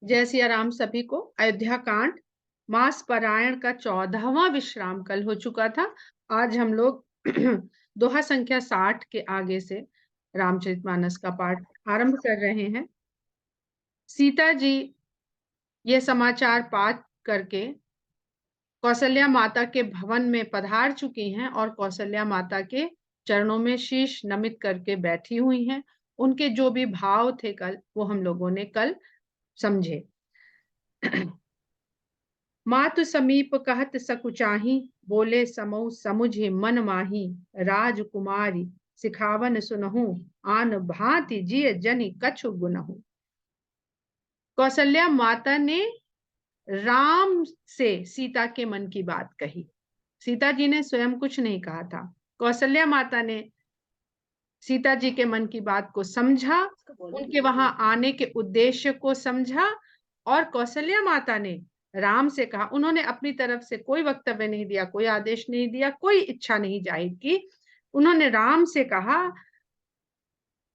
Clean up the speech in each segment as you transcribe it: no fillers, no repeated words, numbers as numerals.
जय सिया राम सभी को। अयोध्या कांड मास पारायण का 14वां विश्राम कल हो चुका था। आज हम लोग दोहा संख्या 60 के आगे से रामचरितमानस का पाठ आरंभ कर रहे हैं। सीता जी ये समाचार पाठ करके कौशल्या माता के भवन में पधार चुकी हैं और कौशल्या माता के चरणों में शीश नमित करके बैठी हुई हैं। उनके जो भी भाव थे कल, वो हम लोगों ने कल समझे। मातु समीप कहत सकुचाही, बोले समौ समुझे मन माही। राजकुमारी सिखावन सुनहु, आन भांति जिय जनि कछु गुनहु। कौशल्या माता ने राम से सीता के मन की बात कही। सीता जी ने स्वयं कुछ नहीं कहा था। कौशल्या माता ने सीता जी के मन की बात को समझा, उनके वहां आने के उद्देश्य को समझा, और कौशल्या माता ने राम से कहा। उन्होंने अपनी तरफ से कोई वक्तव्य नहीं दिया, कोई आदेश नहीं दिया, कोई इच्छा नहीं जाहिर की। उन्होंने राम से कहा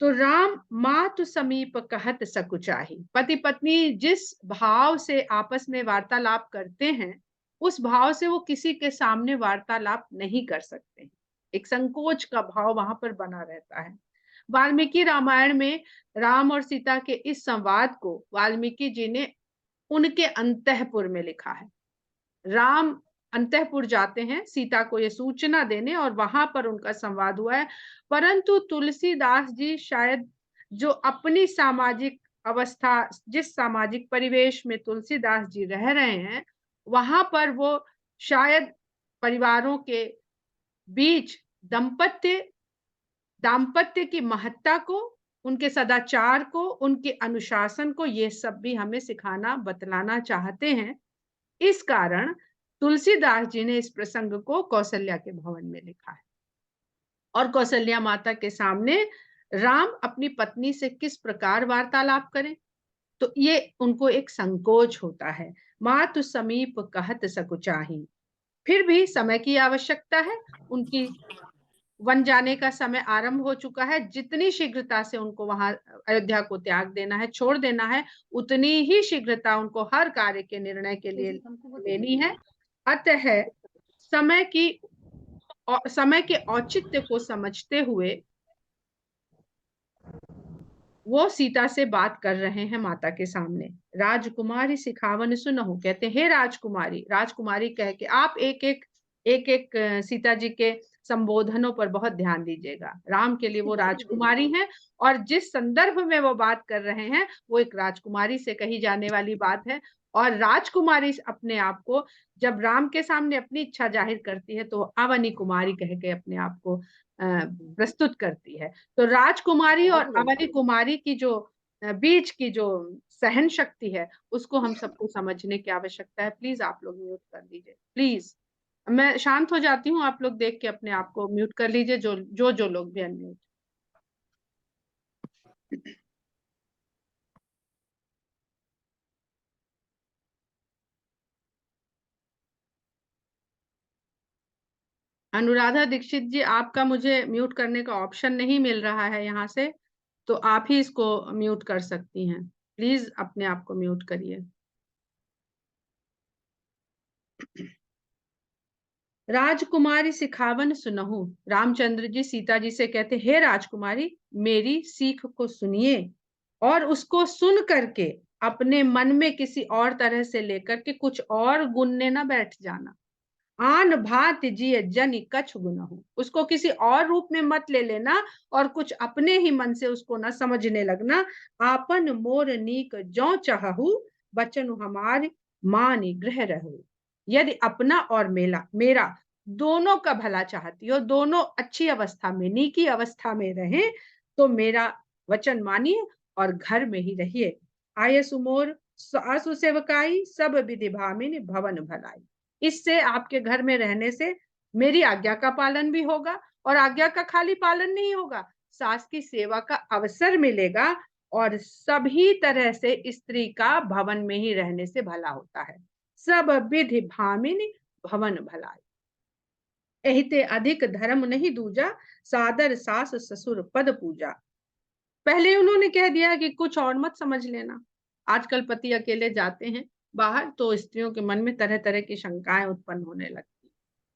तो राम मातु समीप कहत सकुचाही। पति पत्नी जिस भाव से आपस में वार्तालाप करते हैं, उस भाव से वो किसी के सामने वार्तालाप नहीं कर सकते। एक संकोच का भाव वहां पर बना रहता है। वाल्मीकि रामायण में राम और सीता के इस संवाद को वाल्मीकि जी ने उनके अंतःपुर में लिखा है। राम अंतःपुर जाते हैं सीता को ये सूचना देने, और वहां पर उनका संवाद हुआ है। परंतु तुलसीदास जी शायद जो अपनी सामाजिक अवस्था, जिस सामाजिक परिवेश में तुलसीदास जी रह रहे हैं, वहां पर वो शायद परिवारों के बीच दंपत्य दाम्पत्य की महत्ता को, उनके सदाचार को, उनके अनुशासन को, ये सब भी हमें सिखाना बतलाना चाहते हैं। इस कारण तुलसीदास जी ने इस प्रसंग को कौशल्या के भवन में लिखा है। और कौशल्या माता के सामने राम अपनी पत्नी से किस प्रकार वार्तालाप करें, तो ये उनको एक संकोच होता है। मातु समीप कहत सकुचाही। फिर भी समय की आवश्यकता है। उनकी वन जाने का समय आरंभ हो चुका है। जितनी शीघ्रता से उनको वहां अयोध्या को त्याग देना है, छोड़ देना है, उतनी ही शीघ्रता उनको हर कार्य के निर्णय के लिए लेनी है। अतः समय की समय के औचित्य को समझते हुए वो सीता से बात कर रहे हैं माता के सामने। राजकुमारी सिखावन सुनहु, कहते हे राजकुमारी। राजकुमारी कह के आप एक एक सीता जी के संबोधनों पर बहुत ध्यान दीजिएगा। राम के लिए वो राजकुमारी हैं, और जिस संदर्भ में वो बात कर रहे हैं वो एक राजकुमारी से कही जाने वाली बात है। और राजकुमारी अपने आप को जब राम के सामने अपनी इच्छा जाहिर करती है, तो अवनी कुमारी कह के अपने आप को प्रस्तुत करती है। तो राजकुमारी और अवनी कुमारी की जो बीच की जो सहन शक्ति है, उसको हम सबको समझने की आवश्यकता है। प्लीज आप लोग म्यूट कर लीजिए, प्लीज। मैं शांत हो जाती हूँ, आप लोग देख के अपने आप को म्यूट कर लीजिए, जो लोग भी अनम्यूट। अनुराधा दीक्षित जी, आपका मुझे म्यूट करने का ऑप्शन नहीं मिल रहा है यहाँ से, तो आप ही इसको म्यूट कर सकती हैं। प्लीज अपने आप को म्यूट करिए। राजकुमारी सिखावन सुनहु। रामचंद्र जी सीता जी से कहते, हे राजकुमारी, मेरी सीख को सुनिए, और उसको सुन करके अपने मन में किसी और तरह से लेकर के कुछ और गुनने ना बैठ जाना। आन भांति जिय जनि कछु गुनहु, उसको किसी और रूप में मत ले लेना, और कुछ अपने ही मन से उसको ना समझने लगना। आपन मोर नीक जो चाहु, बचन हमार मानि ग्रह रहु। यदि अपना और मेरा दोनों का भला चाहती हो, दोनों अच्छी अवस्था में, नीकी अवस्था में रहे, तो मेरा वचन मानिए और घर में ही रहिए। आय सुमोर आसु सेवकाई, सब विधि भामिनी भवन भलाई। इससे आपके घर में रहने से मेरी आज्ञा का पालन भी होगा, और आज्ञा का खाली पालन नहीं होगा, सास की सेवा का अवसर मिलेगा, और सभी तरह से स्त्री का भवन में ही रहने से भला होता है। सब विधि भामिनी भवन भलाई। एहिते अधिक धर्म नहीं दूजा, सादर सास ससुर पद पूजा। पहले उन्होंने कह दिया कि कुछ और मत समझ लेना, आजकल पति अकेले जाते हैं बाहर तो स्त्रियों के मन में तरह तरह की शंकाएं उत्पन्न होने लगती।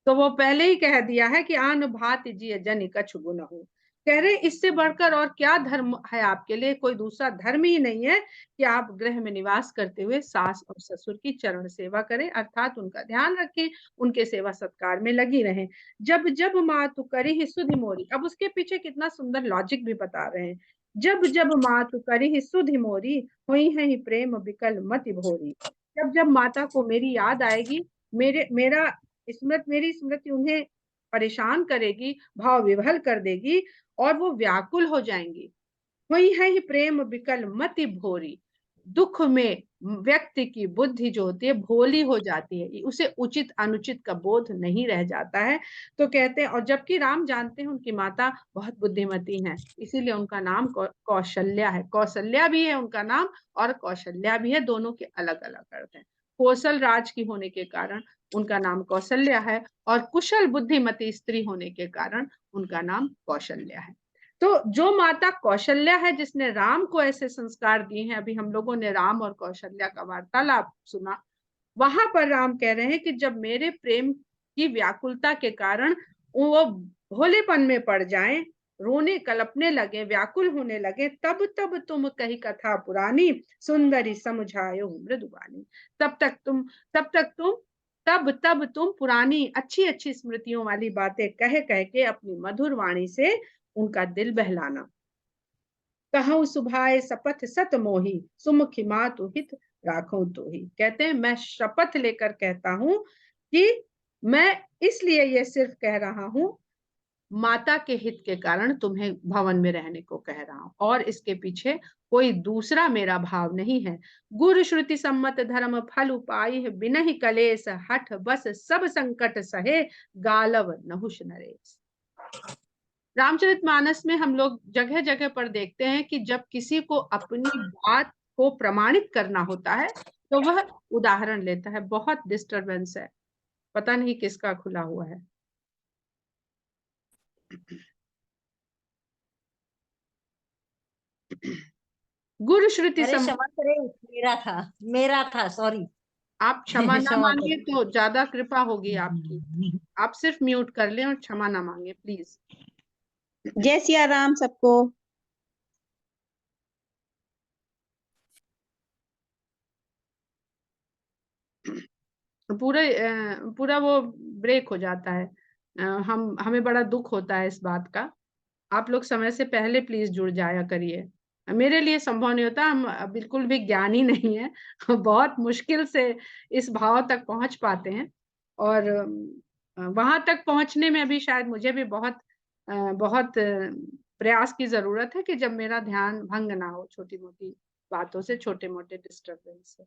तो वो पहले ही कह दिया है कि आन भांति जिय जनि कछु गुनहु। कह रहे इससे बढ़कर और क्या धर्म है आपके लिए, कोई दूसरा धर्म ही नहीं है कि आप गृह में निवास करते हुए सास और ससुर की चरण सेवा करें, अर्थात उनका ध्यान रखें, उनके सेवा सत्कार में लगी रहें। जब जब मातु करी ही सुधि मोरी, अब उसके पीछे कितना सुंदर लॉजिक भी बता रहे हैं। जब जब मातु करी ही सुधि मोरी, हुई है ही प्रेम विकल मति भोरी। जब जब माता को मेरी याद आएगी, मेरी स्मृति उन्हें परेशान करेगी, भाव विभल कर देगी और वो व्याकुल हो जाएंगी। वही है ही प्रेम विकल मति भोरी। दुख में व्यक्ति की बुद्धि जो होती है भोली हो जाती है, उसे उचित अनुचित का बोध नहीं रह जाता है। तो कहते हैं, और जबकि राम जानते हैं उनकी माता बहुत बुद्धिमती हैं, इसीलिए उनका नाम कौशल्या है। कौशल्या भी है उनका नाम और कौशल्या भी है, दोनों के अलग अलग अर्थ हैं। कौशल राज की होने के कारण उनका नाम कौशल्या है और कुशल बुद्धिमती स्त्री होने के कारण उनका नाम कौशल्या है। तो जो माता कौशल्या है जिसने राम को ऐसे संस्कार दिए हैं, अभी हम लोगों ने राम और कौशल्या का वार्तालाप सुना, वहां पर राम कह रहे हैं कि जब मेरे प्रेम की व्याकुलता के कारण वो भोलेपन में पड़ जाएं, रोने कलपने लगे, व्याकुल होने लगे, तब तब तुम कही कथा पुरानी, सुंदरी समझायो मृदुबानी। तब तक तुम तब तक तुम तब तब तुम पुरानी अच्छी अच्छी स्मृतियों वाली बातें कह कह के अपनी मधुर वाणी से उनका दिल बहलाना। कहूँ सुभाए शपथ सत मोही, सुमुखी मातु हित राखो तो ही। कहते हैं मैं शपथ लेकर कहता हूं कि मैं इसलिए ये सिर्फ कह रहा हूं, माता के हित के कारण तुम्हें भवन में रहने को कह रहा हूं, और इसके पीछे कोई दूसरा मेरा भाव नहीं है। गुरु श्रुति सम्मत धर्म फल उपाय बिनहि कलेश, हठ बस सब संकट सहे, गालव नहुष नरेश। रामचरितमानस में हम लोग जगह जगह पर देखते हैं कि जब किसी को अपनी बात को प्रमाणित करना होता है तो वह उदाहरण लेता है। बहुत डिस्टरबेंस है, पता नहीं किसका खुला हुआ है। गुरु श्रुति अरे क्षमा करें, मेरा था सॉरी। आप क्षमा ना क्षमा मांगे करें। तो ज्यादा कृपा होगी आपकी। आप सिर्फ म्यूट कर लें और क्षमा ना मांगे प्लीज। जय सिया राम सबको। पूरा वो ब्रेक हो जाता है। हमें बड़ा दुख होता है इस बात का। आप लोग समय से पहले प्लीज जुड़ जाया करिए। मेरे लिए संभव नहीं होता, हम बिल्कुल भी ज्ञानी नहीं है। बहुत मुश्किल से इस भाव तक पहुंच पाते हैं, और वहां तक पहुंचने में अभी शायद मुझे भी बहुत प्रयास की जरूरत है कि जब मेरा ध्यान भंग ना हो छोटी मोटी बातों से, छोटे मोटे डिस्टर्बेंस से।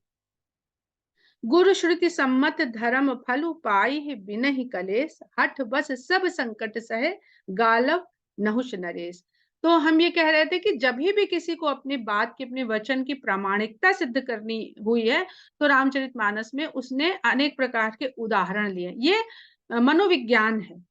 गुरु श्रुति सम्मत धर्म फल पाई बिनहि कलेश, हठ बस सब संकट सहे, गालव नहुष नरेश। तो हम ये कह रहे थे कि जब भी किसी को अपनी बात की, अपने वचन की प्रामाणिकता सिद्ध करनी हुई है तो रामचरितमानस में उसने अनेक प्रकार के उदाहरण लिए। ये मनोविज्ञान है।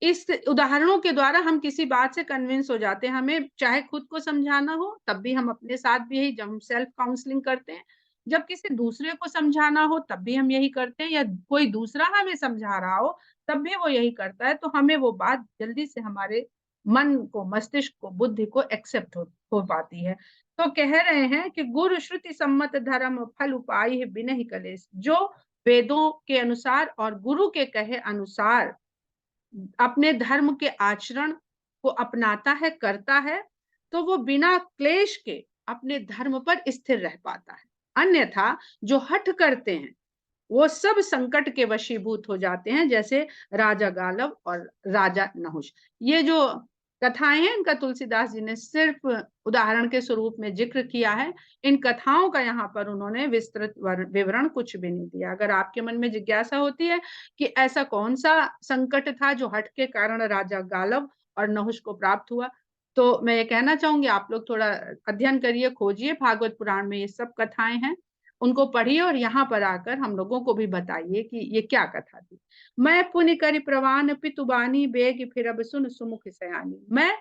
इस उदाहरणों के द्वारा हम किसी बात से कन्विंस हो जाते हैं। हमें चाहे खुद को समझाना हो तब भी हम अपने साथ भी यही, जब हम सेल्फ काउंसलिंग करते हैं, जब किसी दूसरे को समझाना हो तब भी हम यही करते हैं, या कोई दूसरा हमें समझा रहा हो तब भी वो यही करता है, तो हमें वो बात जल्दी से हमारे मन को, मस्तिष्क को, बुद्धि को एक्सेप्ट हो पाती है। तो कह रहे हैं कि गुरु श्रुति सम्मत धर्म फल उपाय बिनहि कलेश। जो वेदों के अनुसार और गुरु के कहे अनुसार अपने धर्म के आचरण को अपनाता है, करता है, तो वो बिना क्लेश के अपने धर्म पर स्थिर रह पाता है। अन्यथा जो हठ करते हैं वो सब संकट के वशीभूत हो जाते हैं, जैसे राजा गालव और राजा नहुष। ये जो कथाएं हैं इनका तुलसीदास जी ने सिर्फ उदाहरण के स्वरूप में जिक्र किया है। इन कथाओं का यहाँ पर उन्होंने विस्तृत विवरण कुछ भी नहीं दिया। अगर आपके मन में जिज्ञासा होती है कि ऐसा कौन सा संकट था जो हट के कारण राजा गालव और नहुष को प्राप्त हुआ, तो मैं ये कहना चाहूंगी आप लोग थोड़ा अध्ययन करिए, खोजिए, भागवत पुराण में ये सब कथाएं हैं, उनको पढ़िए और यहाँ पर आकर हम लोगों को भी बताइए कि ये क्या कथा थी। मैं पुनि करि प्रवान पितुबानी, बेग फिर अब सुन सुमुख सयानी। मैं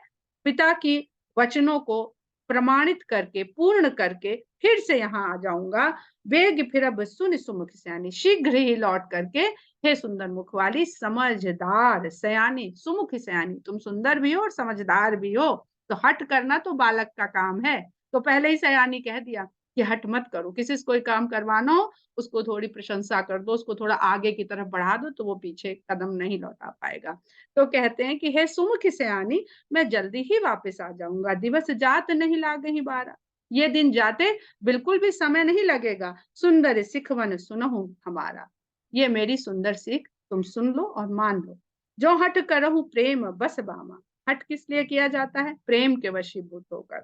पिता की वचनों को प्रमाणित करके, पूर्ण करके फिर से यहाँ आ जाऊंगा। वेग फिर अब सुन सुमुख सयानी, शीघ्र ही लौट करके हे सुंदर मुख वाली समझदार सयानी, सुमुख सयानी, तुम सुंदर भी हो और समझदार भी हो, तो हट करना तो बालक का काम है। तो पहले ही सयानी कह दिया कि हट मत करो, किसी से कोई काम करवाना हो उसको थोड़ी प्रशंसा कर दो, उसको थोड़ा आगे की तरफ बढ़ा दो, तो वो पीछे कदम नहीं लौटा पाएगा। तो कहते हैं कि हे सुमुख सयानी, मैं जल्दी ही वापस आ जाऊंगा, दिवस जात नहीं लागहि बारा, ये दिन जाते बिल्कुल भी समय नहीं लगेगा, सुंदर सिखवन सुनहु हमारा, ये मेरी सुंदर सीख तुम सुन लो और मान लो। जो हट करहु प्रेम बस बामा, हट किस लिए किया जाता है? प्रेम के वशीभूत होकर।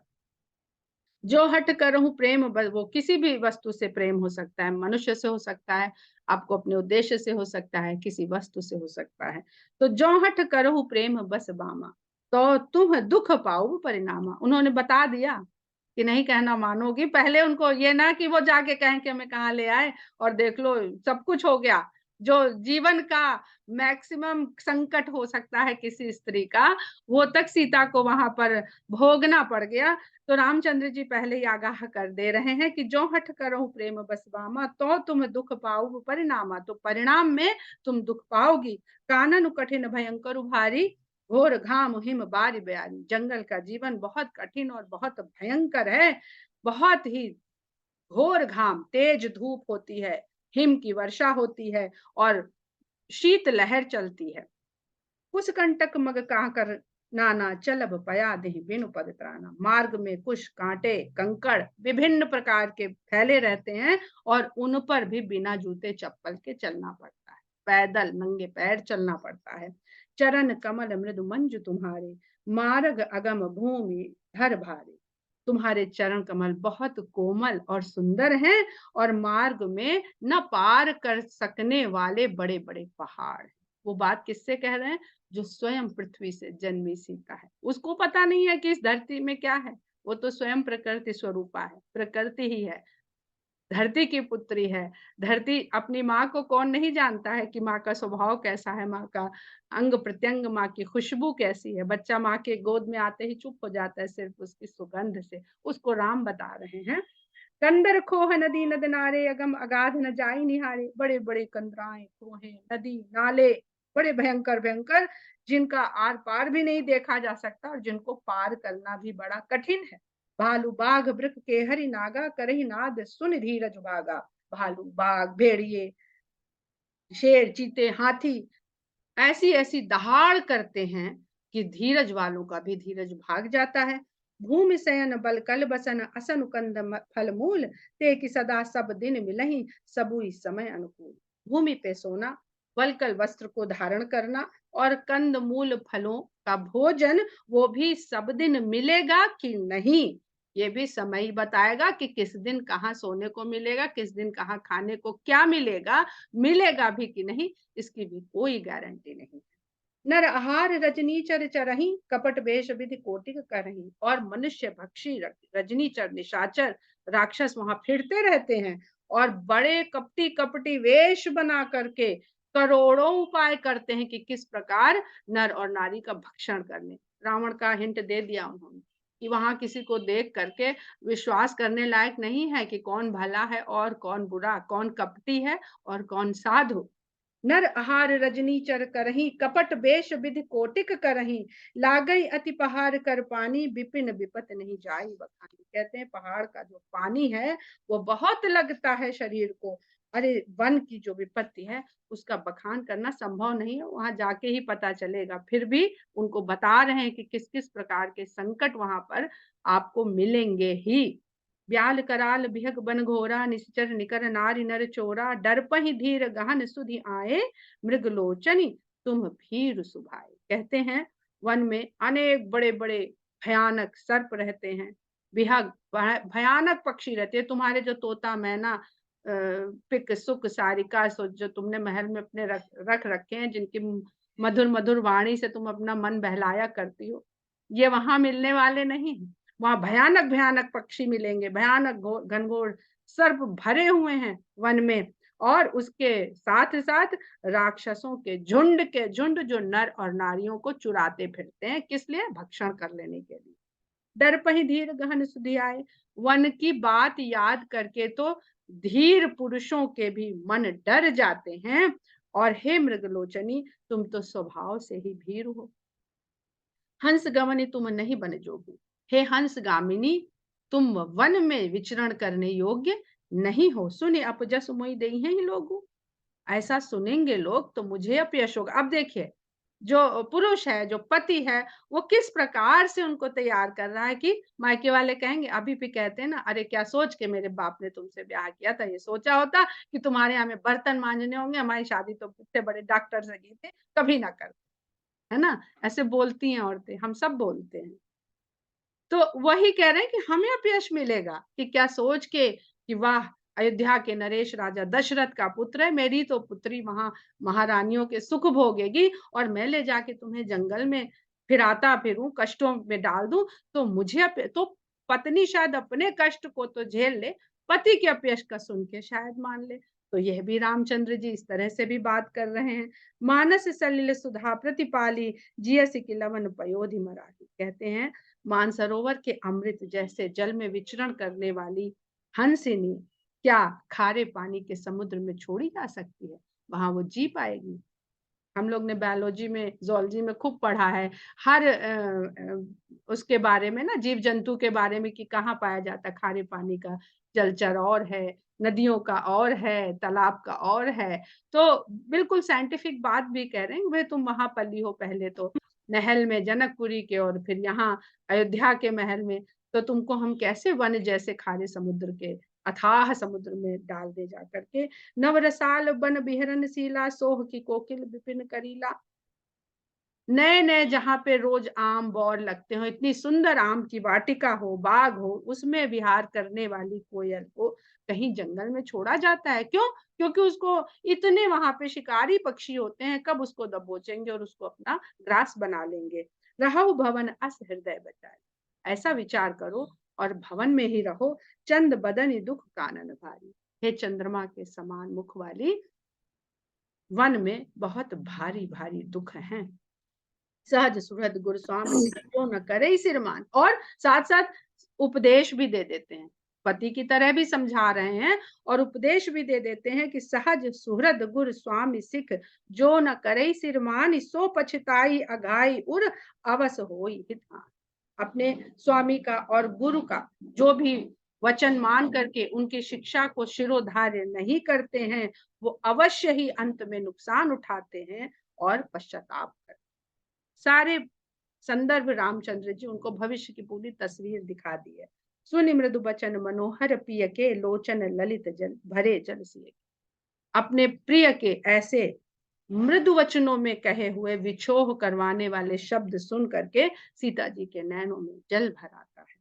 जो हट करहु प्रेम, वो किसी भी वस्तु से प्रेम हो सकता है, मनुष्य से हो सकता है, आपको अपने उद्देश्य से हो सकता है, किसी वस्तु से हो सकता है। तो जो हट करहु प्रेम बस बामा, तो तुम दुख पाओ परिणामा। उन्होंने बता दिया कि नहीं कहना मानोगी। पहले उनको ये ना कि वो जाके कहें कि हमें कहाँ ले आए और देख लो सब कुछ हो गया। जो जीवन का मैक्सिमम संकट हो सकता है किसी स्त्री का, वो तक सीता को वहां पर भोगना पड़ गया। तो रामचंद्र जी पहले ही आगाह कर दे रहे हैं कि जो हठ करो प्रेम बस बामा, तो तुम दुख पाओ परिणामा, तो परिणाम में तुम दुख पाओगी। कानन कठिन भयंकर भारी, घोर घाम हिम बारी बयारी, जंगल का जीवन बहुत कठिन और बहुत भयंकर है, बहुत ही घोर घाम, तेज धूप होती है, हिम की वर्षा होती है और शीत लहर चलती है। कुछ कंटक मग काकर नाना, चलब पया देह बिनु पद त्राना, मार्ग में कुछ कांटे कंकड़ विभिन्न प्रकार के फैले रहते हैं और उन पर भी बिना जूते चप्पल के चलना पड़ता है, पैदल नंगे पैर चलना पड़ता है। चरण कमल मृदु मंजु तुम्हारे, मार्ग अगम भूमि धर भारे, तुम्हारे चरण कमल बहुत कोमल और सुंदर हैं और मार्ग में न पार कर सकने वाले बड़े बड़े पहाड़। वो बात किससे कह रहे हैं? जो स्वयं पृथ्वी से जन्मी सीता है। उसको पता नहीं है कि इस धरती में क्या है, वो तो स्वयं प्रकृति स्वरूपा है, प्रकृति ही है, धरती की पुत्री है। धरती अपनी माँ को कौन नहीं जानता है कि माँ का स्वभाव कैसा है, माँ का अंग प्रत्यंग, माँ की खुशबू कैसी है। बच्चा माँ के गोद में आते ही चुप हो जाता है सिर्फ उसकी सुगंध से। उसको राम बता रहे हैं। कंदर खोह नदी नद नारे, अगम अगाध न जाई निहारे, बड़े बड़े कंदराएं खोहे नदी नाले, बड़े भयंकर भयंकर, जिनका आर पार भी नहीं देखा जा सकता और जिनको पार करना भी बड़ा कठिन है। भालू बाघ वृक के हरि नागा, करही नाद सुन धीरज भागा। भालू बाघ भेड़िए शेर चीते हाथी ऐसी ऐसी दहाड़ करते हैं कि धीरज वालों का भी धीरज भाग जाता है। भूमि शयन बल कल बसन, असन कंद फल मूल, ते कि सदा सब दिन मिलही, सबुई समय अनुकूल। भूमि पे सोना, वलकल वस्त्र को धारण करना और कंद मूल फलों का भोजन, वो भी सब दिन मिलेगा कि नहीं, ये भी समय ही बताएगा कि किस दिन कहाँ सोने को मिलेगा, किस दिन कहाँ खाने को क्या मिलेगा, मिलेगा भी कि नहीं, इसकी भी कोई गारंटी नहीं। नर आहार रजनीचर चरही, कपट वेश विधि कोटिक करही, और मनुष्य भक्षी रजनीचर निशाचर राक्षस वहां फिरते रहते हैं और बड़े कपटी कपटी वेश बना करके करोड़ों उपाय करते हैं कि किस प्रकार नर और नारी का भक्षण करने। रावण का हिंट दे दिया उन्होंने कि वहां किसी को देख करके विश्वास करने लायक नहीं है कि कौन भला है और कौन बुरा, कौन कपटी है और कौन साधु। नर आहार रजनीचर करही, कपट बेश विधि कोटिक करही, लागई अति पहाड़ कर पानी, विपिन विपत नहीं जाई बखानी। कहते हैं पहाड़ का जो पानी है वो बहुत लगता है शरीर को। अरे वन की जो विपत्ति है उसका बखान करना संभव नहीं है, वहां जाके ही पता चलेगा। फिर भी उनको बता रहे हैं कि किस किस प्रकार के संकट वहां पर आपको मिलेंगे ही। ब्याल कराल बिहक बन घोरा, निश्चर निकर नारी नर चोरा, डरपहि धीर गहन सुधि आए, मृग लोचनी तुम भीर सुभाए। कहते हैं वन में अनेक बड़े बड़े भयानक सर्प रहते हैं, बिहग भयानक पक्षी रहते हैं। तुम्हारे जो तोता मैना पिक सुक सारिका जो तुमने महल में अपने रख रखे हैं, जिनकी मधुर मधुर वाणी से तुम अपना मन बहलाया करती हो, ये वहां मिलने वाले नहीं है। वहां भयानक भयानक पक्षी मिलेंगे, भयानक घनघोर सर्प भरे हुए हैं वन में, और उसके साथ साथ राक्षसों के झुंड जो नर और नारियों को चुराते फिरते हैं, किस लिए? भक्षण कर लेने के लिए। डरपहि धीर गहन सुधि आए। वन की बात याद करके तो धीर पुरुषों के भी मन डर जाते हैं। और हे मृगलोचनी, तुम तो स्वभाव से ही भीर हो। हंस गवनी तुम नहीं बन जोगी। हे हंस गामिनी, तुम वन में विचरण करने योग्य नहीं हो। सुने अपजस मोहि देई हैं ही लोगू। ऐसा सुनेंगे लोग तो मुझे अपयश होगा। अब देखिए, जो पुरुष है, जो पति है, वो किस प्रकार से उनको तैयार कर रहा है कि मायके वाले कहेंगे, अभी भी कहते हैं ना, अरे क्या सोच के मेरे बाप ने तुमसे ब्याह किया था, ये सोचा होता कि तुम्हारे यहाँ में बर्तन मांजने होंगे, हमारी शादी तो इतने बड़े डॉक्टर से की थी, कभी ना कर। है ना? ऐसे बोलती हैं औरतें, हम सब बोलते हैं। तो वही कह रहे हैं कि हमें अपयश मिलेगा कि क्या सोच के कि वाह, अयोध्या के नरेश राजा दशरथ का पुत्र है, मेरी तो पुत्री वहां महारानियों के सुख भोगेगी और मैं ले जाके तुम्हें जंगल में फिराता फिरूं, कष्टों में डाल दूं। तो मुझे तो पत्नी शायद अपने कष्ट को तो झेल ले, पति के अपयश का सुन के शायद मान ले। तो यह भी रामचंद्र जी इस तरह से भी बात कर रहे हैं। मानस सलिल सुधा प्रतिपाली, जियस की लवन पयोधि मराठी। कहते हैं, मानसरोवर के अमृत जैसे जल में विचरण करने वाली हंसिनी क्या खारे पानी के समुद्र में छोड़ी जा सकती है? वहां वो जी पाएगी? हम लोग ने बायोलॉजी में, जोलॉजी में खूब पढ़ा है हर उसके बारे में ना, जीव जंतु के बारे में कि कहाँ पाया जाता है खारे पानी का जलचर और है, नदियों का और है, तालाब का और है। तो बिल्कुल साइंटिफिक बात भी कह रहे हैं। वे तुम वहां पली हो पहले तो महल में जनकपुरी के, और फिर यहाँ अयोध्या के महल में, तो तुमको हम कैसे वन जैसे खारे समुद्र के, अथाह समुद्र में डाल दे जा करके। नवरसाल बन बिहरन सीला, सोह की कोकिल विपिन करीला। नए नए जहाँ पे रोज आम बौर लगते हो, इतनी सुंदर आम की वाटिका हो, बाग हो, उसमें विहार करने वाली कोयल को कहीं जंगल में छोड़ा जाता है? क्यों? क्योंकि उसको इतने वहां पे शिकारी पक्षी होते हैं, कब उसको दबोचेंगे और उसको अपना ग्रास बना लेंगे। रहो भवन अस हृदय बचाए। ऐसा विचार करो और भवन में ही रहो। चंद बदन दुख कानन भारी। हे चंद्रमा के समान मुख वाली, वन में बहुत भारी भारी दुख हैं। सहज सुहृद गुरु स्वामी जो न करे सिरमान। और साथ साथ उपदेश भी दे देते हैं, पति की तरह भी समझा रहे हैं और उपदेश भी दे देते हैं कि सहज सुहृद गुरु स्वामी सिख, जो न करे सिरमान, सो पछताई अघाई उर, अवस होई हितहान। अपने स्वामी का और गुरु का जो भी वचन मान करके उनकी शिक्षा को शिरोधार्य नहीं करते हैं, वो अवश्य ही अंत में नुकसान उठाते हैं और पश्चाताप करते हैं। सारे संदर्भ रामचंद्र जी उनको भविष्य की पूरी तस्वीर दिखा दी है। सुनि मृदु बचन मनोहर पिय के, लोचन ललित जल भरे जल सिए। अपने प्रिय के ऐसे मृदु वचनों में कहे हुए विछोह करवाने वाले शब्द सुन करके सीता जी के नैनों में जल भर आता है।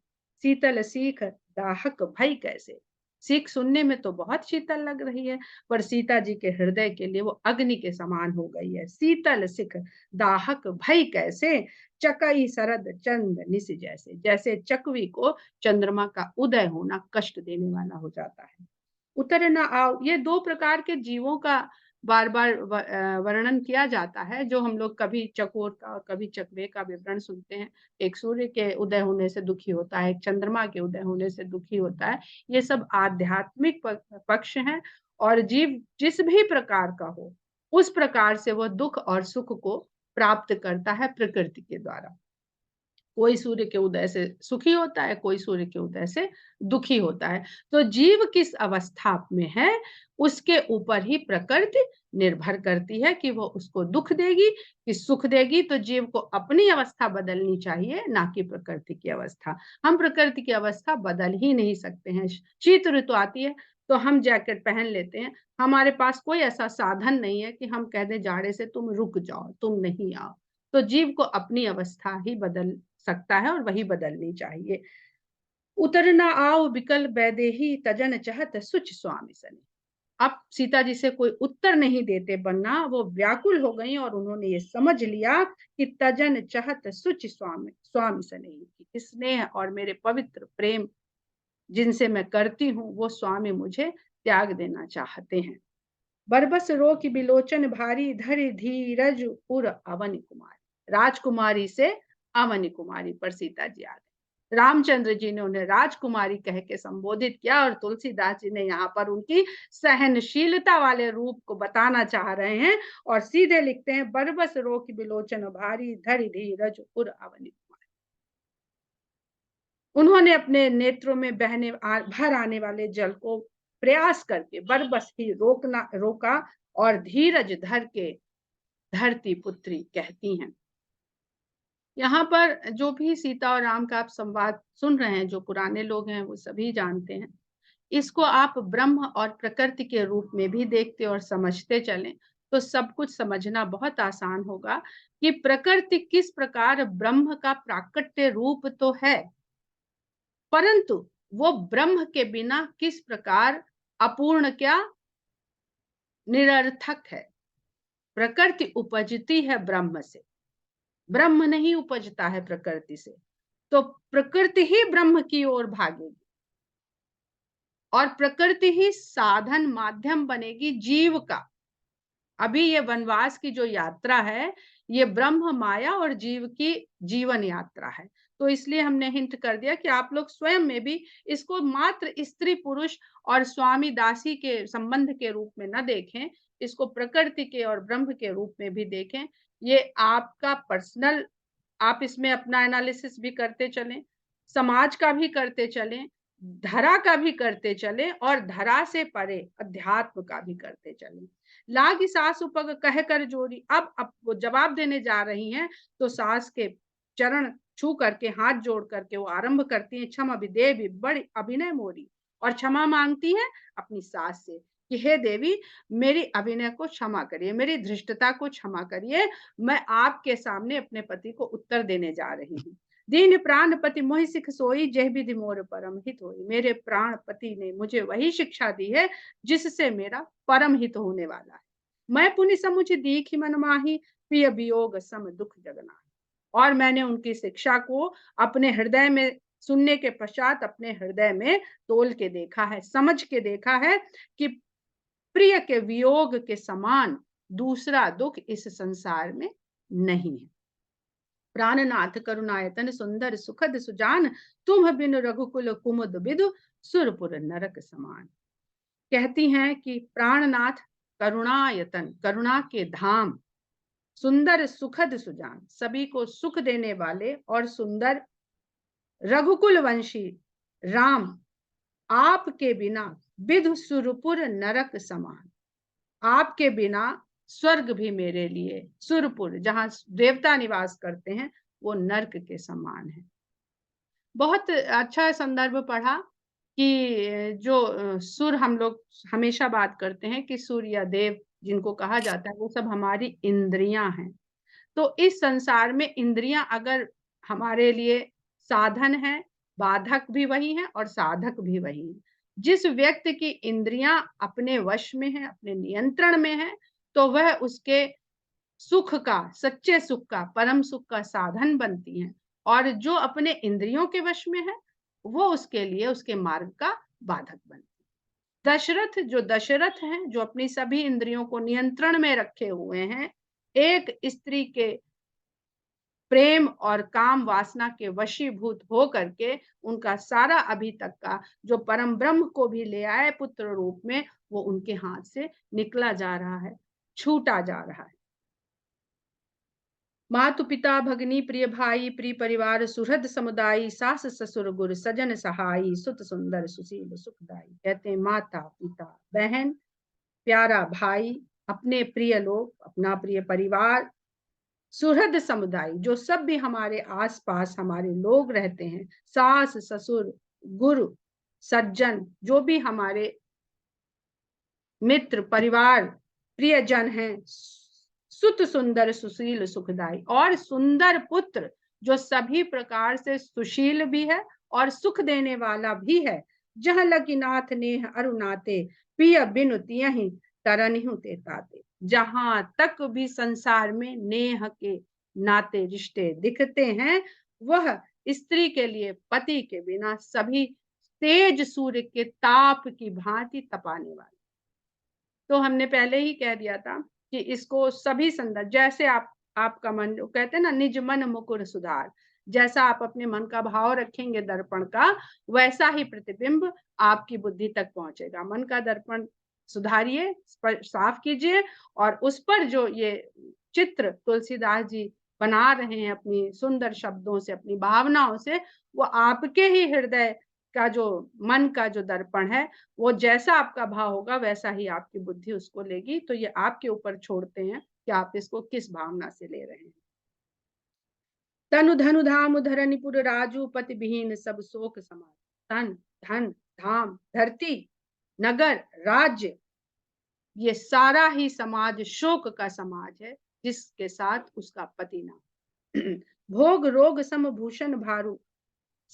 शीतल सीख दाहक भई कैसे। सीख सुनने में तो बहुत शीतल लग रही है, पर सीता जी के हृदय के लिए वो अग्नि के समान हो गई है। शीतल सिख दाहक भई कैसे, चकई सरद चंद निस जैसे। जैसे चकवी को चंद्रमा का उदय होना कष्ट देने वाला हो जाता है। उतर न आओ, ये दो प्रकार के जीवों का बार बार वर्णन किया जाता है, जो हम लोग कभी चकोर का और कभी चकवे का विवरण सुनते हैं। एक सूर्य के उदय होने से दुखी होता है, एक चंद्रमा के उदय होने से दुखी होता है। ये सब आध्यात्मिक पक्ष हैं, और जीव जिस भी प्रकार का हो उस प्रकार से वह दुख और सुख को प्राप्त करता है प्रकृति के द्वारा। कोई सूर्य के उदय से सुखी होता है, कोई सूर्य के उदय से दुखी होता है। तो जीव किस अवस्था में है, उसके ऊपर ही प्रकृति निर्भर करती है कि वो उसको दुख देगी कि सुख देगी। तो जीव को अपनी अवस्था बदलनी चाहिए, ना कि प्रकृति की अवस्था। हम प्रकृति की अवस्था बदल ही नहीं सकते हैं। शीत ऋतु आती है तो हम जैकेट पहन लेते हैं, हमारे पास कोई ऐसा साधन नहीं है कि हम कह दें जाड़े से तुम रुक जाओ, तुम नहीं आओ। तो जीव को अपनी अवस्था ही बदल सकता है और वही बदलनी चाहिए। उतर न आओ बिकल बैदेही, तजन चहत सुच स्वामी सने। अब सीता जी से कोई उत्तर नहीं देते बनना, वो व्याकुल हो गई और उन्होंने ये समझ लिया कि तजन चहत सुच स्वामी स्वामी सने, स्नेह और मेरे पवित्र प्रेम जिनसे मैं करती हूँ वो स्वामी मुझे त्याग देना चाहते हैं। बरबस रो की बिलोचन भारी, धर धीरज उर अवनि कुमारी। राजकुमारी से अवनि कुमारी पर सीता जी आ गए। रामचंद्र जी ने उन्हें राजकुमारी कह के संबोधित किया और तुलसीदास जी ने यहाँ पर उनकी सहनशीलता वाले रूप को बताना चाह रहे हैं और सीधे लिखते हैं, बरबस रोक बिलोचन भारी धरि धीरज उर अवनि। उन्होंने अपने नेत्रों में भर आने वाले जल को प्रयास करके बरबस ही रोका और धीरज धर के धरती पुत्री कहती हैं। यहाँ पर जो भी सीता और राम का आप संवाद सुन रहे हैं, जो पुराने लोग हैं वो सभी जानते हैं। इसको आप ब्रह्म और प्रकृति के रूप में भी देखते और समझते चलें तो सब कुछ समझना बहुत आसान होगा कि प्रकृति किस प्रकार ब्रह्म का प्राकट्य रूप तो है, परंतु वो ब्रह्म के बिना किस प्रकार अपूर्ण, क्या निरर्थक है। प्रकृति उपजती है ब्रह्म से, ब्रह्म नहीं उपजता है प्रकृति से, तो प्रकृति ही ब्रह्म की ओर भागेगी और प्रकृति ही साधन माध्यम बनेगी जीव का। अभी ये वनवास की जो यात्रा है ये ब्रह्म माया और जीव की जीवन यात्रा है। तो इसलिए हमने हिंट कर दिया कि आप लोग स्वयं में भी इसको मात्र स्त्री पुरुष और स्वामी दासी के संबंध के रूप में न देखें, इसको प्रकृति के और ब्रह्म के रूप में भी देखें। ये आपका पर्सनल, आप इसमें अपना एनालिसिस भी करते चलें, समाज का भी करते चलें, धरा का भी करते चलें और धरा से परे अध्यात्म का भी करते चलें। लागी सास उपग कह कर जोरी, अब वो जवाब देने जा रही हैं तो सास के चरण छू करके हाथ जोड़ करके वो आरंभ करती हैं, क्षमा विदेवी बड़ी अभिनय मोरी, और क्षमा मांगती है अपनी सास से कि हे देवी मेरी अभिनय को क्षमा करिए, मेरी धृष्टता को क्षमा करिए, मैं आपके सामने अपने पति को उत्तर देने जा रही हूँ। दीन प्राण पति मोहि सिख सोई, जय विधि मोर परम हित होई। मेरे प्राण पति ने मुझे वही शिक्षा दी है जिससे मेरा परम हित होने वाला है। मैं पुनि समुझ दीखि मन माही, प्रिय वियोग सम दुख जगना। और मैंने उनकी शिक्षा को अपने हृदय में सुनने के पश्चात अपने हृदय में तोल के देखा है, समझ के देखा है कि प्रिय के वियोग के समान दूसरा दुख इस संसार में नहीं है। प्राणनाथ करुणायतन सुंदर सुखद सुजान, तुम बिनु रघुकुल कुमुद बिदु, सुरपुर नरक समान। कहती हैं कि प्राणनाथ करुणायतन, करुणा के धाम, सुंदर सुखद सुजान, सभी को सुख देने वाले और सुंदर रघुकुल वंशी राम, आपके बिना विधु सुरपुर नरक समान, आपके बिना स्वर्ग भी मेरे लिए, सुरपुर जहां देवता निवास करते हैं वो नरक के समान है। बहुत अच्छा संदर्भ पढ़ा कि जो सुर, हम लोग हमेशा बात करते हैं कि सुर या देव जिनको कहा जाता है वो सब हमारी इंद्रियां हैं। तो इस संसार में इंद्रियां अगर हमारे लिए साधन है, बाधक भी वही है और साधक भी वही है। जिस व्यक्ति की इंद्रियां अपने वश में है, अपने नियंत्रण में है, तो वह उसके सुख का, सच्चे सुख का, परम सुख का साधन बनती हैं, और जो अपने इंद्रियों के वश में है वो उसके लिए उसके मार्ग का बाधक बनती है। दशरथ, जो दशरथ हैं, जो अपनी सभी इंद्रियों को नियंत्रण में रखे हुए हैं, एक स्त्री के प्रेम और काम वासना के वशीभूत हो करके उनका सारा अभी तक का जो परम ब्रह्म को भी ले आए पुत्र रूप में, वो उनके हाथ से निकला जा रहा है, छूटा जा रहा है। मातु पिता भगनी प्रिय भाई, प्रिय परिवार सुहृद समुदायी, सास ससुर गुर सजन सहाई, सुत सुंदर सुशील सुखदाई। कहते हैं माता पिता बहन प्यारा भाई, अपने प्रिय लोग, अपना प्रिय परिवार, सुहृद समुदाय जो सब भी हमारे आसपास हमारे लोग रहते हैं, सास ससुर गुरु सज्जन, जो भी हमारे मित्र परिवार प्रियजन हैं, सुत सुंदर सुशील सुखदाई, और सुंदर पुत्र जो सभी प्रकार से सुशील भी है और सुख देने वाला भी है। जहाँ लगी नाथ नेह अरुणाते, पिय बिनु तियहि तरनिहु ते ताते। जहां तक भी संसार में नेह के नाते रिश्ते दिखते हैं, वह स्त्री के लिए पति के बिना सभी तेज सूर्य के ताप की भांति तपाने वाले। तो हमने पहले ही कह दिया था कि इसको सभी संदर्भ, जैसे आपका मन, कहते हैं ना निज मन मुकुर सुधार, जैसा आप अपने मन का भाव रखेंगे दर्पण का, वैसा ही प्रतिबिंब आपकी बुद्धि तक पहुंचेगा। मन का दर्पण सुधारिए, साफ कीजिए, और उस पर जो ये चित्र तुलसीदास जी बना रहे हैं अपनी सुंदर शब्दों से, अपनी भावनाओं से, वो आपके ही हृदय का जो मन का जो दर्पण है, वो जैसा आपका भाव होगा वैसा ही आपकी बुद्धि उसको लेगी। तो ये आपके ऊपर छोड़ते हैं कि आप इसको किस भावना से ले रहे हैं। तनु धनु धाम धरनीपुर राजू पति विहीन सब शोक समाज। तन धन धाम धरती नगर राज्य, ये सारा ही समाज शोक का समाज है, जिसके साथ उसका पति ना। भोग रोग सम भूषण भारू,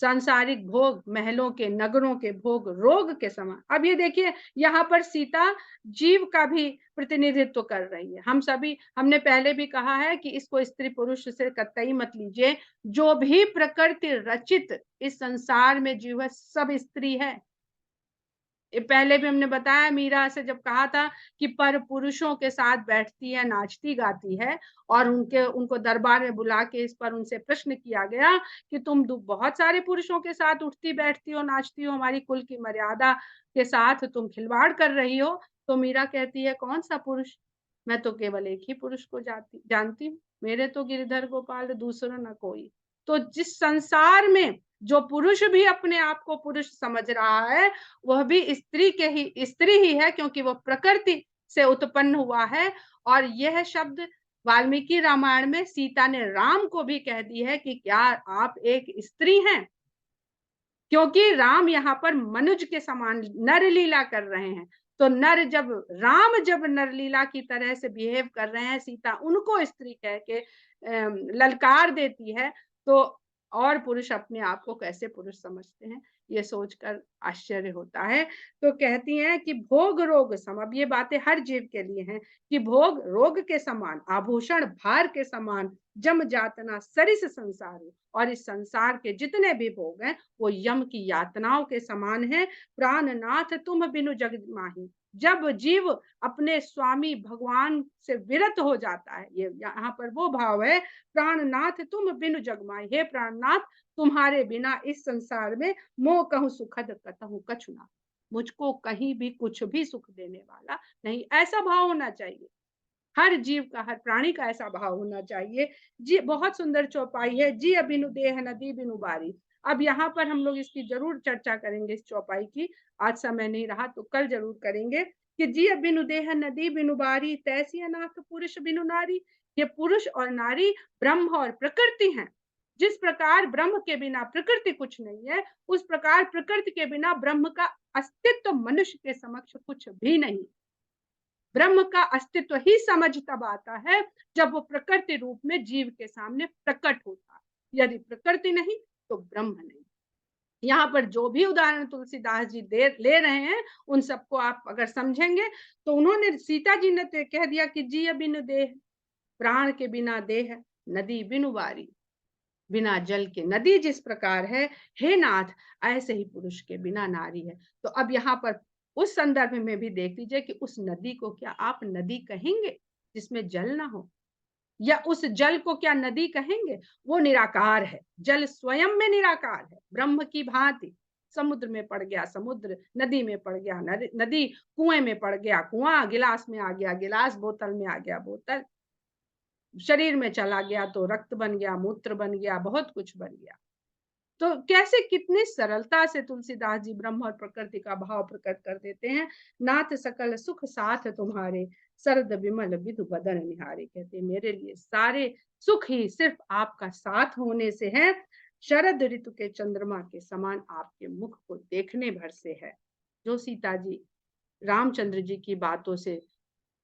सांसारिक भोग, महलों के नगरों के भोग रोग के समान। अब ये देखिए, यहाँ पर सीता जीव का भी प्रतिनिधित्व कर रही है। हमने पहले भी कहा है कि इसको स्त्री पुरुष से कतई मत लीजिए। जो भी प्रकृति रचित इस संसार में जीव है, सब स्त्री है। ये पहले भी हमने बताया, मीरा से जब कहा था कि पर पुरुषों के साथ बैठती है, नाचती गाती है, और उनको दरबार में बुला के इस पर उनसे प्रश्न किया गया कि तुम बहुत सारे पुरुषों के साथ उठती बैठती हो, नाचती हो, हमारी कुल की मर्यादा के साथ तुम खिलवाड़ कर रही हो। तो मीरा कहती है, कौन सा पुरुष? मैं तो केवल एक ही पुरुष को जानती हूँ, मेरे तो गिरधर गोपाल दूसरा न कोई। तो जिस संसार में जो पुरुष भी अपने आप को पुरुष समझ रहा है, वह भी स्त्री ही है, क्योंकि वह प्रकृति से उत्पन्न हुआ है। और यह शब्द वाल्मीकि रामायण में सीता ने राम को भी कह दी है कि क्या आप एक स्त्री हैं? क्योंकि राम यहाँ पर मनुज के समान नरलीला कर रहे हैं। तो राम जब नरलीला की तरह से बिहेव कर रहे हैं, सीता उनको स्त्री कह के ललकार देती है, तो और पुरुष अपने आप को कैसे पुरुष समझते हैं, ये सोचकर आश्चर्य होता है। तो कहती हैं कि भोग रोग सम, अब ये बातें हर जीव के लिए हैं, कि भोग रोग के समान, आभूषण भार के समान, जम जातना सरिस संसार, और इस संसार के जितने भी भोग हैं वो यम की यातनाओं के समान है। प्राणनाथ तुम बिनु जग माही, जब जीव अपने स्वामी भगवान से विरत हो जाता है, ये यहाँ पर वो भाव है, प्राणनाथ तुम बिनु जग माही, हे प्राणनाथ तुम्हारे बिना इस संसार में मोह कहूं सुखद कतहु कछु ना, मुझको कहीं भी कुछ भी सुख देने वाला नहीं। ऐसा भाव होना चाहिए हर जीव का, हर प्राणी का, ऐसा भाव होना चाहिए। जी बहुत सुंदर चौपाई है, जी अबिनु देह नदी बिनु बारी। अब यहाँ पर हम लोग इसकी जरूर चर्चा करेंगे, इस चौपाई की। आज समय नहीं रहा तो कल जरूर करेंगे कि जी अबिनु देह नदी बिनु बारी, तैसी अनाथ पुरुष बिनु नारी। ये पुरुष और नारी ब्रह्म और प्रकृति हैं। जिस प्रकार ब्रह्म के बिना प्रकृति कुछ नहीं है, उस प्रकार प्रकृति के बिना ब्रह्म का अस्तित्व मनुष्य के समक्ष कुछ भी नहीं। ब्रह्म का अस्तित्व ही समझ तब आता है जब वो प्रकृति रूप में जीव के सामने प्रकट होता है। यदि प्रकृति नहीं तो ब्रह्म नहीं। यहाँ पर जो भी उदाहरण तुलसीदास जी ले रहे हैं, उन सबको आप अगर समझेंगे तो उन्होंने, सीता जी ने तो कह दिया कि जी बिनु देह, प्राण के बिना देह, नदी बिनु बारी, बिना जल के नदी जिस प्रकार है, हे नाथ ऐसे ही पुरुष के बिना नारी है। तो अब यहाँ पर उस संदर्भ में भी देख लीजिए कि उस नदी को क्या आप नदी कहेंगे जिसमें जल ना हो, या उस जल को क्या नदी कहेंगे? वो निराकार है, जल स्वयं में निराकार है, ब्रह्म की भांति। समुद्र में पड़ गया समुद्र, नदी में पड़ गया नदी, कुएं में पड़ गया कुआं, गिलास में आ गया गिलास, बोतल में आ गया बोतल, शरीर में चला गया तो रक्त बन गया, मूत्र बन गया, बहुत कुछ बन गया। तो कैसे कितनी सरलता से तुलसीदास जी ब्रह्म और प्रकृति का भाव प्रकट कर देते हैं। नाथ सकल सुख साथ तुम्हारे, सरद विमल विधु बदन निहारे। कहते हैं मेरे लिए सारे सुख ही सिर्फ आपका साथ होने से है, शरद ऋतु के चंद्रमा के समान आपके मुख को देखने भर से है। जो सीता जी रामचंद्र जी की बातों से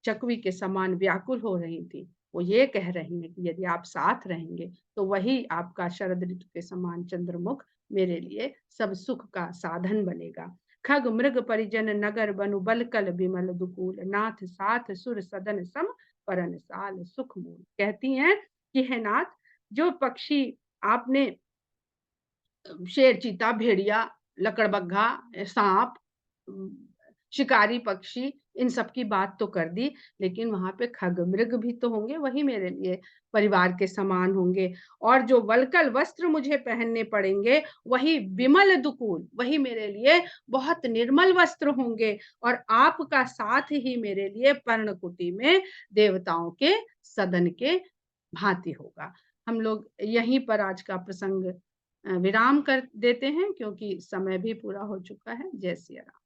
चकवी के समान व्याकुल हो रही थी, वो ये कह रही है कि यदि आप साथ रहेंगे तो वही आपका शरद ऋतु के समान चंद्रमुख मेरे लिए सब सुख का साधन बनेगा। खग मृग परिजन नगर बनु बलकल बिमल दुकूल, नाथ साथ सुर सदन सम परन साल सुख मूल। कहती हैं कि है नाथ, जो पक्षी आपने शेर, चीता, भेड़िया, लकड़बग्घा, सांप, शिकारी पक्षी, इन सब की बात तो कर दी, लेकिन वहां पे खग मृग भी तो होंगे, वही मेरे लिए परिवार के समान होंगे। और जो वल्कल वस्त्र मुझे पहनने पड़ेंगे वही विमल दुकूल, वही मेरे लिए बहुत निर्मल वस्त्र होंगे। और आपका साथ ही मेरे लिए पर्णकुटी में देवताओं के सदन के भांति होगा। हम लोग यहीं पर आज का प्रसंग विराम कर देते हैं, क्योंकि समय भी पूरा हो चुका है। जय सिया राम।